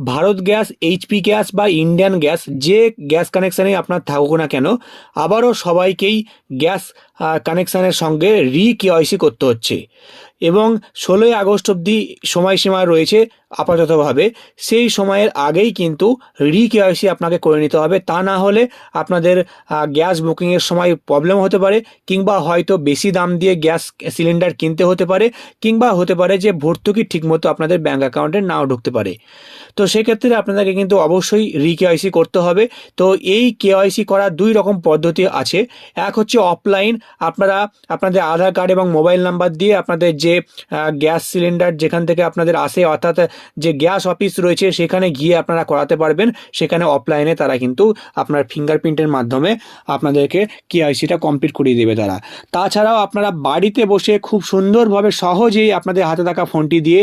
Bharat gas, HP gas বা Indian gas, যে gas কানেকশানেই আপনার থাকুক না কেন, আবারও সবাইকেই গ্যাস কানেকশানের সঙ্গে কেওয়াইসি করতে হচ্ছে এবং 16ই আগস্ট অবধি সময়সীমা রয়েছে আপাততভাবে। সেই সময়ের আগেই কিন্তু কেওয়াইসি আপনাকে করে নিতে হবে, তা না হলে আপনাদের গ্যাস বুকিংয়ের সময় প্রবলেম হতে পারে, কিংবা হয়তো বেশি দাম দিয়ে গ্যাস সিলিন্ডার কিনতে হতে পারে, কিংবা হতে পারে যে ভর্তুকি ঠিকমতো আপনাদের ব্যাঙ্ক অ্যাকাউন্টে নাও ঢুকতে পারে। তো সেক্ষেত্রে আপনাদেরকে কিন্তু অবশ্যই কেওয়াইসি করতে হবে। তো এই কেওয়াইসি করার দুই রকম পদ্ধতি আছে। এক হচ্ছে অফলাইন, আপনারা আপনাদের আধার কার্ড এবং মোবাইল নাম্বার দিয়ে আপনাদের যে গ্যাস সিলিন্ডার যেখান থেকে আপনাদের আসে, অর্থাৎ যে গ্যাস অফিস রয়েছে সেখানে গিয়ে আপনারা করাতে পারবেন। সেখানে অফলাইনে তারা কিন্তু আপনার ফিঙ্গারপ্রিন্টের মাধ্যমে আপনাদেরকে কেওয়াইসিটা কমপ্লিট করিয়ে দেবে তারা। তাছাড়াও আপনারা বাড়িতে বসে খুব সুন্দরভাবে সহজেই আপনাদের হাতে থাকা ফোনটি দিয়ে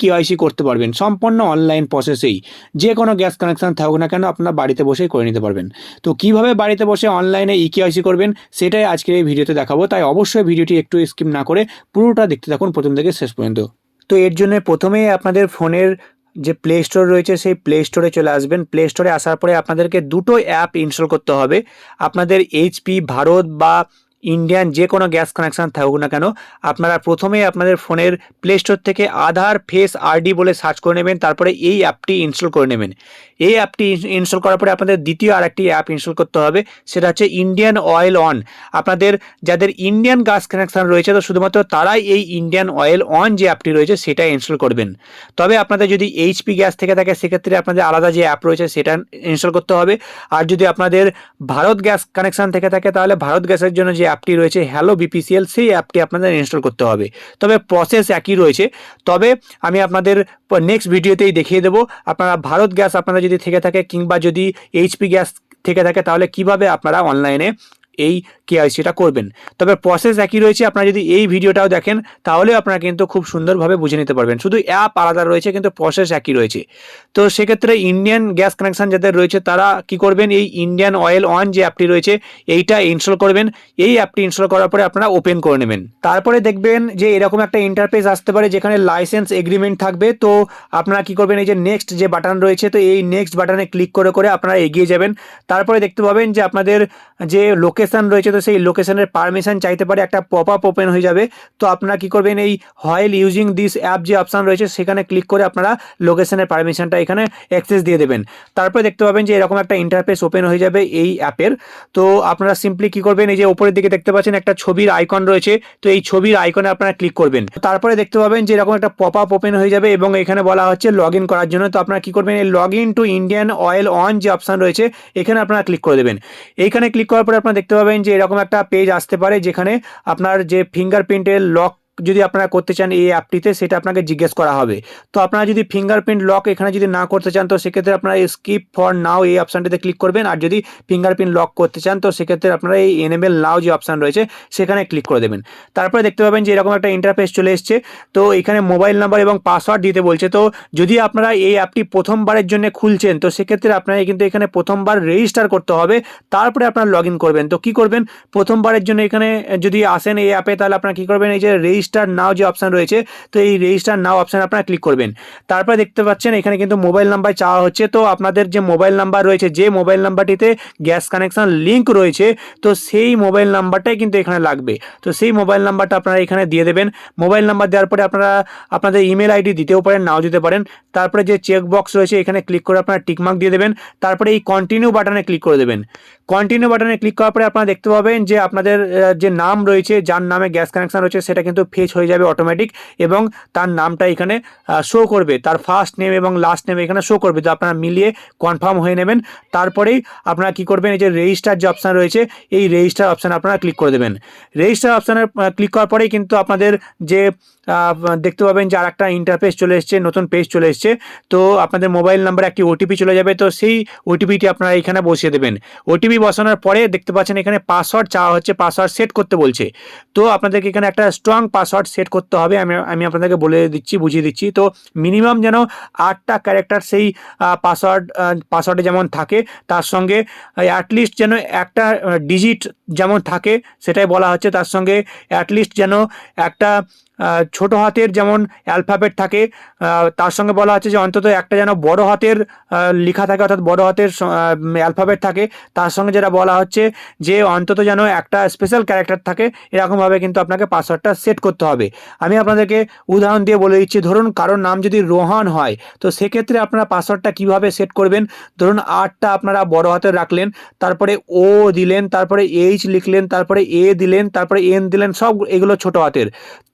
কেওয়াইসি করতে পারবেন, সম্পূর্ণ অনলাইন প্রসেসেই। যে কোনো গ্যাস কানেকশান থাকুক না কেন আপনারা বাড়িতে বসেই করে নিতে পারবেন। তো কিভাবে বাড়িতে বসে অনলাইনে কেওয়াইসি করবেন সেটাই আজকের এই ভিডিওতে দেখাবো, তাই অবশ্যই ভিডিওটি একটু স্কিপ না করে পুরোটা দেখতে থাকুন প্রথম থেকে শেষ পর্যন্ত। তো এর জন্য প্রথমেই আপনাদের ফোনের যে প্লে স্টোর রয়েছে সেই প্লে স্টোরে চলে আসবেন। প্লে স্টোরে আসার পরে আপনাদেরকে দুটো অ্যাপ ইনস্টল করতে হবে। আপনাদের এইচপি, ভারত বা ইন্ডিয়ান যে কোনো গ্যাস কানেকশান থাকুক না কেন, আপনারা প্রথমেই আপনাদের ফোনের প্লে স্টোর থেকে আধার ফেস আরডি বলে সার্চ করে নেবেন, তারপরে এই অ্যাপটি ইনস্টল করে নেবেন। এই অ্যাপটি ইনস্টল করার পরে আপনাদের দ্বিতীয় আরেকটি অ্যাপ ইনস্টল করতে হবে, সেটা হচ্ছে ইন্ডিয়ান অয়েল অন। আপনাদের যাদের ইন্ডিয়ান গ্যাস কানেকশান রয়েছে তো শুধুমাত্র তারাই এই ইন্ডিয়ান অয়েল অন যে অ্যাপটি রয়েছে সেটা ইনস্টল করবেন। তবে আপনাদের যদি এইচপি গ্যাস থেকে থাকে সেক্ষেত্রে আপনাদের আলাদা যে অ্যাপ রয়েছে সেটা ইনস্টল করতে হবে। আর যদি আপনাদের ভারত গ্যাস কানেকশান থেকে থাকে তাহলে ভারত গ্যাসের জন্য যে অ্যাপটি রয়েছে হ্যালো বিপিসিএল, সেই অ্যাপটি আপনাদের ইনস্টল করতে হবে। তবে প্রসেস একই রয়েছে। তবে আমি আপনাদের নেক্সট ভিডিওতেই দেখিয়ে দেবো আপনারা ভারত গ্যাস আপনারা যদি থেকে থাকে, কিংবা যদি এইচপি গ্যাস থেকে থাকে, তাহলে কিভাবে আপনারা অনলাইনে এই কেওয়াইসিটা করবেন। তবে প্রসেস একই রয়েছে। আপনারা যদি এই ভিডিওটাও দেখেন তাহলে আপনারা কিন্তু খুব সুন্দরভাবে বুঝে নিতে পারবেন, শুধু অ্যাপ আলাদা রয়েছে কিন্তু প্রসেস একই রয়েছে। তো সেক্ষেত্রে ইন্ডিয়ান গ্যাস কানেকশান যাদের রয়েছে তারা কি করবেন, এই ইন্ডিয়ান অয়েল অন যে অ্যাপটি রয়েছে এইটা ইনস্টল করবেন। এই অ্যাপটি ইনস্টল করার পরে আপনারা ওপেন করে নেবেন। তারপরে দেখবেন যে এরকম একটা ইন্টারফেস আসতে পারে যেখানে লাইসেন্স এগ্রিমেন্ট থাকবে। তো আপনারা কি করবেন, এই যে নেক্সট যে বাটন রয়েছে তো এই নেক্সট বাটনে ক্লিক করে করে আপনারা এগিয়ে যাবেন। তারপরে দেখতে পাবেন যে আপনাদের যে লোকেশন রয়েছে তো সেই লোকেশনের পারমিশন চাইতে পারে, একটা পপ আপ ওপেন হয়ে যাবে। তো আপনারা কি করবেন, এই হোয়াইল ইউজিং দিস অ্যাপ যে অপশান রয়েছে সেখানে ক্লিক করে আপনারা লোকেশনের পারমিশনটা এখানে অ্যাক্সেস দিয়ে দেবেন। তারপরে দেখতে পাবেন যে এরকম একটা ইন্টারফেস ওপেন হয়ে যাবে এই অ্যাপের। তো আপনারা সিম্পলি কি করবেন, এই যে উপরের দিকে দেখতে পাচ্ছেন একটা ছবির আইকন রয়েছে, তো এই ছবির আইকনে আপনারা ক্লিক করবেন। তারপরে দেখতে পাবেন যে এরকম একটা পপ আপ ওপেন হয়ে যাবে এবং এখানে বলা হচ্ছে লগ ইন করার জন্য। তো আপনারা কি করবেন, এই log in to Indian Oil on যে অপশান রয়েছে এখানে আপনারা ক্লিক করে দেবেন। এইখানে ক্লিক করার পরে আপনারা দেখতে পাবেন যে এরকম একটা পেজ আসতে পারে যেখানে আপনার যে ফিঙ্গারপ্রিন্টের লক যদি আপনারা করতে চান এই অ্যাপটিতে সেটা আপনাকে জিজ্ঞেস করা হবে। তো আপনারা যদি ফিঙ্গারপ্রিন্ট লক এখানে যদি না করতে চান তো সেক্ষেত্রে আপনারা স্কিপ ফর নাও এই অপশানটিতে ক্লিক করবেন। আর যদি ফিঙ্গারপ্রিন্ট লক করতে চান তো সেক্ষেত্রে আপনারা এই এনেবেল নাও যে অপশান রয়েছে সেখানে ক্লিক করে দেবেন। তারপরে দেখতে পাবেন যে এরকম একটা ইন্টারফেস চলে এসছে। তো এখানে মোবাইল নাম্বার এবং পাসওয়ার্ড দিতে বলছে। তো যদি আপনারা এই অ্যাপটি প্রথমবারের জন্য খুলছেন তো সেক্ষেত্রে আপনারা কিন্তু এখানে প্রথমবার রেজিস্টার করতে হবে, তারপরে আপনারা লগ ইন করবেন। তো কি করবেন, প্রথমবারের জন্য এখানে যদি আসেন এই অ্যাপে তাহলে আপনারা কি করবেন, এই যে রেজিস্টার নাও যে অপশান রয়েছে তো এই রেজিস্টার নাও অপশান আপনারা ক্লিক করবেন। তারপরে দেখতে পাচ্ছেন এখানে কিন্তু মোবাইল নাম্বার চাওয়া হচ্ছে। তো আপনাদের যে মোবাইল নাম্বার রয়েছে, যে মোবাইল নাম্বারটিতে গ্যাস কানেকশন লিঙ্ক রয়েছে তো সেই মোবাইল নাম্বারটাই কিন্তু এখানে লাগবে। তো সেই মোবাইল নাম্বারটা আপনারা এখানে দিয়ে দেবেন। মোবাইল নাম্বার দেওয়ার পরে আপনারা আপনাদের ইমেল আইডি দিতেও পারেন, নাও দিতে পারেন। তারপরে যে চেক বক্স রয়েছে এখানে ক্লিক করে আপনারা টিকমার্ক দিয়ে দেবেন। তারপরে এই কন্টিনিউ বাটনে ক্লিক করে দেবেন। কন্টিনিউ বাটনে ক্লিক করার পরে আপনারা দেখতে পাবেন যে আপনাদের যে নাম রয়েছে, যার নামে গ্যাস কানেকশন রয়েছে সেটা কিন্তু ফেচ হয়ে যাবে অটোমেটিক, এবং তার নামটা এখানে শো করবে, তার ফার্স্ট নেম এবং লাস্ট নেম এখানে শো করবে। তো আপনারা মিলিয়ে কনফার্ম হয়ে নেবেন। তারপরেই আপনারা কি করবেন, এই যে রেজিস্টার যে অপশান রয়েছে এই রেজিস্টার অপশান আপনারা ক্লিক করে দেবেন। রেজিস্টার অপশানে ক্লিক করার পরেই কিন্তু আপনাদের যে দেখতে পাবেন যে আর একটা ইন্টারফেস চলে এসছে, নতুন পেজ চলে এসছে। তো আপনাদের মোবাইল নাম্বারে একটি ওটিপি চলে যাবে। তো সেই ওটিপিটি আপনারা এখানে বসিয়ে দেবেন। ওটিপি বসানোর পরে দেখতে পাচ্ছেন এখানে পাসওয়ার্ড চাওয়া হচ্ছে, পাসওয়ার্ড সেট করতে বলছে। তো আপনাদেরকে এখানে একটা স্ট্রং পাসওয়ার্ড সেট করতে হবে। আমি আপনাদেরকে বলে দিচ্ছি, বুঝিয়ে দিচ্ছি। তো মিনিমাম যেন 8টা ক্যারেক্টার সেই পাসওয়ার্ডে যেমন থাকে, তার সঙ্গে অ্যাটলিস্ট যেন একটা ডিজিট যেমন থাকে সেটাই বলা হচ্ছে, তার সঙ্গে অ্যাটলিস্ট যেন একটা ছোট হাতের যেমন অ্যালফাবেট থাকে, তার সঙ্গে বলা হচ্ছে যে অন্তত একটা যেন বড় হাতের লেখা থাকে, অর্থাৎ বড় হাতের অ্যালফাবেট থাকে। তার সঙ্গে যেটা বলা হচ্ছে যে অন্তত যেন একটা স্পেশাল ক্যারেক্টার থাকে, এরকমভাবে কিন্তু আপনাকে পাসওয়ার্ডটা সেট করতে হবে। আমি আপনাদেরকে উদাহরণ দিয়ে বলে দিচ্ছি, ধরুন কারোর নাম যদি রোহান হয়, তো সেক্ষেত্রে আপনারা পাসওয়ার্ডটা কিভাবে সেট করবেন। ধরুন আরটা আপনারা বড় হাতে রাখলেন, তারপরে ও দিলেন, তারপরে এইচ লিখলেন, তারপরে এ দিলেন, তারপরে এন দিলেন, সব এগুলো ছোট হাতের।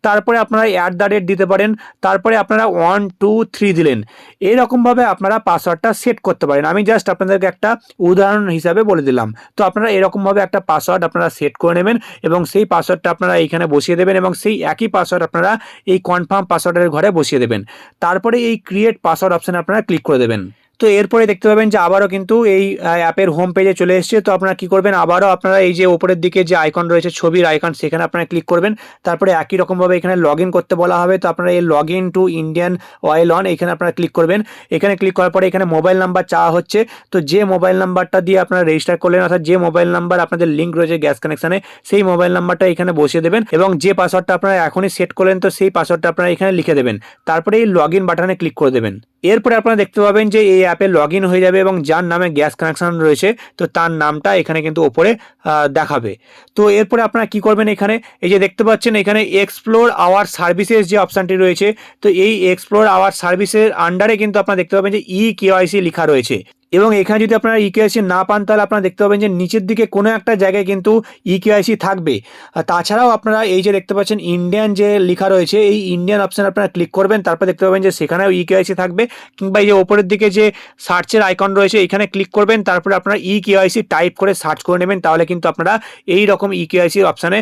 তারপরে আপনারা @ দিতে পারেন, তারপরে আপনারা 1 2 3 দিলেন। এইরকমভাবে আপনারা পাসওয়ার্ডটা সেট করতে পারেন। আমি জাস্ট আপনাদেরকে একটা উদাহরণ হিসাবে বলে দিলাম। তো আপনারা এরকমভাবে একটা পাসওয়ার্ড আপনারা সেট করে নেবেন এবং সেই পাসওয়ার্ডটা আপনারা এইখানে বসিয়ে দেবেন এবং সেই একই পাসওয়ার্ড আপনারা এই কনফার্ম পাসওয়ার্ডের ঘরে বসিয়ে দেবেন। তারপরে এই ক্রিয়েট পাসওয়ার্ড অপশানে আপনারা ক্লিক করে দেবেন। তো এরপরে দেখতে পাবেন যে আবারও কিন্তু এই অ্যাপের হোম পেজে চলে এসেছে। তো আপনারা কি করবেন, আবারও আপনারা এই যে উপরের দিকে যে আইকন রয়েছে, ছবির আইকন, সেখানে আপনারা ক্লিক করবেন। তারপরে একই রকমভাবে এখানে লগ ইন করতে বলা হবে। তো আপনারা এই log in to Indian Oil on এখানে আপনারা ক্লিক করবেন। এখানে ক্লিক করার পরে এখানে মোবাইল নাম্বার চাওয়া হচ্ছে। তো যে মোবাইল নাম্বারটা দিয়ে আপনারা রেজিস্টার করলেন, অর্থাৎ যে মোবাইল নাম্বার আপনাদের লিঙ্ক রয়েছে গ্যাস কানেকশানে, সেই মোবাইল নাম্বারটা এখানে বসিয়ে দেবেন এবং যে পাসওয়ার্ডটা আপনারা এখনই সেট করলেন, তো সেই পাসওয়ার্ডটা আপনারা এখানে লিখে দেবেন। তারপরে এই লগ ইন বাটনে ক্লিক করে দেবেন। এরপরে আপনারা দেখতে পাবেন যে এই অ্যাপে লগ ইন হয়ে যাবে এবং যার নামে গ্যাস কানেকশন রয়েছে, তো তার নামটা এখানে কিন্তু ওপরে দেখাবে। তো এরপরে আপনারা কি করবেন, এখানে এই যে দেখতে পাচ্ছেন এখানে এক্সপ্লোর আওয়ার সার্ভিসেস যে অপশানটি রয়েছে, তো এই এক্সপ্লোর আওয়ার সার্ভিসের আন্ডারে কিন্তু আপনারা দেখতে পাবেন যে EKYC লেখা রয়েছে। এবং এখানে যদি আপনারা EKYC না পান, তাহলে আপনারা দেখতে পাবেন যে নিচের দিকে কোনো একটা জায়গায় কিন্তু EKYC থাকবে। তাছাড়াও আপনারা এই যে দেখতে পাচ্ছেন ইন্ডিয়ান যে লেখা রয়েছে, এই ইন্ডিয়ান অপশানে আপনারা ক্লিক করবেন। তারপর দেখতে পাবেন যে সেখানেও EKYC থাকবে, কিংবা এই যে ওপরের দিকে যে সার্চের আইকন রয়েছে এখানে ক্লিক করবেন। তারপরে আপনারা EKYC টাইপ করে সার্চ করে নেবেন, তাহলে কিন্তু আপনারা এই রকম EKYC অপশানে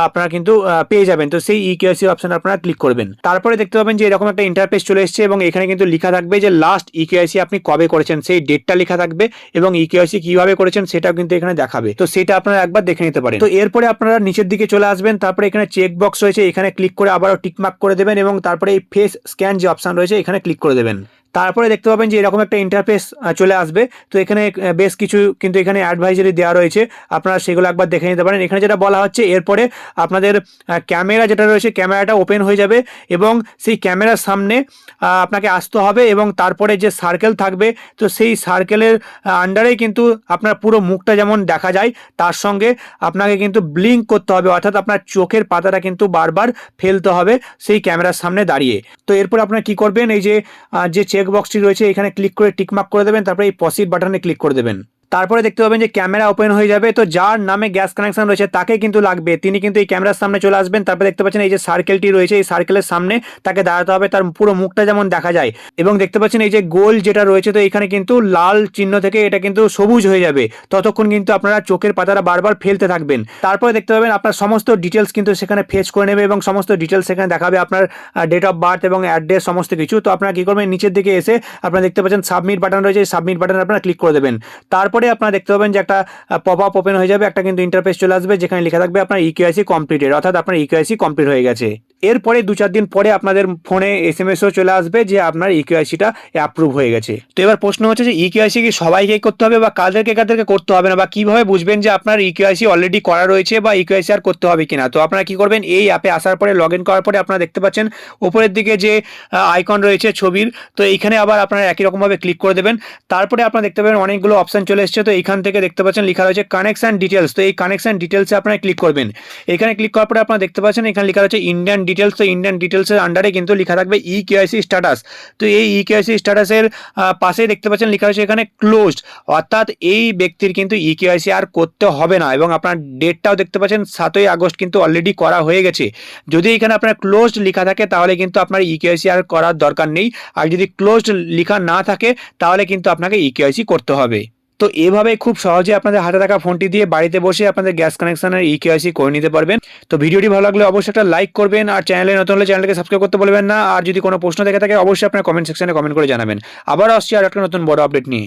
আপনারা কিন্তু পেয়ে যাবেন। তো সেই EKYC অপশানে আপনারা ক্লিক করবেন। তারপরে দেখতে পাবেন যে এরকম একটা ইন্টারফেস চলে এসেছে এবং এখানে কিন্তু লেখা থাকবে যে লাস্ট EKYC আপনি কবে করেছেন, সেই ডেটটা লেখা থাকবে এবং EKYC কিভাবে করেছেন সেটাও কিন্তু এখানে দেখাবে। তো সেটা আপনারা একবার দেখে নিতে পারেন। তো এরপরে আপনারা নিচের দিকে চলে আসবেন, তারপরে এখানে চেক বক্স রয়েছে, এখানে ক্লিক করে আবারও টিকমার্ক করে দেবেন এবং তারপরে এই ফেস স্ক্যান যে অপশান রয়েছে এখানে ক্লিক করে দেবেন। তারপরে দেখতে পাবেন যে এরকম একটা ইন্টারফেস চলে আসবে। তো এখানে বেশ কিছু কিন্তু এখানে অ্যাডভাইজারি দেওয়া রয়েছে, আপনারা সেগুলো একবার দেখে নিতে পারেন। এখানে যেটা বলা হচ্ছে, এরপরে আপনাদের ক্যামেরা যেটা রয়েছে, ক্যামেরাটা ওপেন হয়ে যাবে এবং সেই ক্যামেরার সামনে আপনাকে আসতে হবে এবং তারপরে যে সার্কেল থাকবে, তো সেই সার্কেলের আন্ডারেই কিন্তু আপনার পুরো মুখটা যেমন দেখা যায়, তার সঙ্গে আপনাকে কিন্তু ব্লিঙ্ক করতে হবে, অর্থাৎ আপনার চোখের পাতাটা কিন্তু বারবার ফেলতে হবে সেই ক্যামেরার সামনে দাঁড়িয়ে। তো এরপর আপনারা কি করবেন, এই যে চেক বক্সটি রয়েছে এখানে ক্লিক করে টিকমার্ক করে দেবেন, তারপরে এই প্রসিড বাটনে ক্লিক করে দেবেন। তারপরে দেখতে পাবেন যে ক্যামেরা ওপেন হয়ে যাবে। তো যার নামে গ্যাস কানেকশন রয়েছে তাকে কিন্তু লাগবে, তিনি কিন্তু এই ক্যামেরার সামনে চলে আসবেন। তারপরে দেখতে পাচ্ছেন এই যে সার্কেলটি রয়েছে, এই সার্কেলের সামনে তাকে দাঁড়াতে হবে, তার পুরো মুখটা যেমন দেখা যায়। এবং দেখতে পাচ্ছেন এই যে গোল যেটা রয়েছে, তো এখানে কিন্তু লাল চিহ্ন থেকে এটা কিন্তু সবুজ হয়ে যাবে, ততক্ষণ কিন্তু আপনারা চোখের পাতাটা বারবার ফেলতে থাকবেন। তারপরে দেখতে পাবেন আপনার সমস্ত ডিটেলস কিন্তু সেখানে ফেচ করে নেবে এবং সমস্ত ডিটেলস সেখানে দেখাবে, আপনার ডেট অফ বার্থ এবং অ্যাড্রেস সমস্ত কিছু। তো আপনারা কি করবেন, নিচের দিকে এসে আপনারা দেখতে পাচ্ছেন সাবমিট বাটন রয়েছে, সাবমিট বাটনে আপনারা ক্লিক করে দেবেন। তারপরে আপনারা দেখতে পাবেন যে একটা পপ আপ ওপেন হয়ে যাবে, একটা কিন্তু ইন্টারফেস চলে আসবে যেখানে লেখা থাকবে আপনার EKYC কমপ্লিটেড, অর্থাৎ আপনার EKYC কমপ্লিট হয়ে গেছে। এরপরে 2-4 দিন পরে আপনাদের ফোনে SMS-ও চলে আসবে যে আপনার EKYC-টা অ্যাপ্রুভ হয়ে গেছে। তো এবার প্রশ্ন হচ্ছে যে EKYC কি সবাইকে করতে হবে বা কাদেরকে করতে হবে না, বা কিভাবে বুঝবেন যে আপনার EKYC অলরেডি করা রয়েছে বা EKYC আর করতে হবে কিনা। তো আপনারা কি করবেন, এই অ্যাপে আসার পরে লগ ইন করার পরে আপনারা দেখতে পাচ্ছেন উপরের দিকে যে আইকন রয়েছে ছবির, তো এইখানে আবার আপনারা একই রকমভাবে ক্লিক করে দেবেন। তারপরে আপনারা দেখতে পাবেন অনেকগুলো অপশন চলে এসেছে। তো এইখান থেকে দেখতে পাচ্ছেন লেখা রয়েছে কানেকশন ডিটেলস। তো এই কানেকশন ডিটেলসে আপনারা ক্লিক করবেন। এখানে ক্লিক করার পরে আপনারা দেখতে পাচ্ছেন এখানে লেখা রয়েছে ইন্ডিয়ান ডিটেলস। তো ইন্ডিয়ান ডিটেলসের আন্ডারে কিন্তু লেখা থাকবে EKYC স্ট্যাটাস। তো এই EKYC স্ট্যাটাসের পাশে দেখতে পাচ্ছেন লেখা রয়েছে এখানে ক্লোজড, অর্থাৎ এই ব্যক্তির কিন্তু EKYC আর করতে হবে না। এবং আপনার ডেটটাও দেখতে পাচ্ছেন 7ই আগস্ট কিন্তু অলরেডি করা হয়ে গেছে। যদি এখানে আপনার ক্লোজড লেখা থাকে তাহলে কিন্তু আপনার EKYC আর করার দরকার নেই, আর যদি ক্লোজড লেখা না থাকে তাহলে কিন্তু আপনাকে EKYC করতে হবে। তো এভাবে খুব সহজে আপনাদের হাতে থাকা ফোনটি দিয়ে বাড়িতে বসে আপনাদের গ্যাস কানেকশনের EKYC করে নিতে পারবেন। তো ভিডিওটি ভালো লাগলে অবশ্যই একটা লাইক করবেন, আর চ্যানেলে নতুন হলে চ্যানেলকে সাবস্ক্রাইব করতে বলবেন না। আর যদি কোনো প্রশ্ন থেকে থাকে অবশ্যই আপনার কমেন্ট সেকশনে কমেন্ট করে জানাবেন। আবার আসছি আর একটা নতুন বড় আপডেট নিয়ে।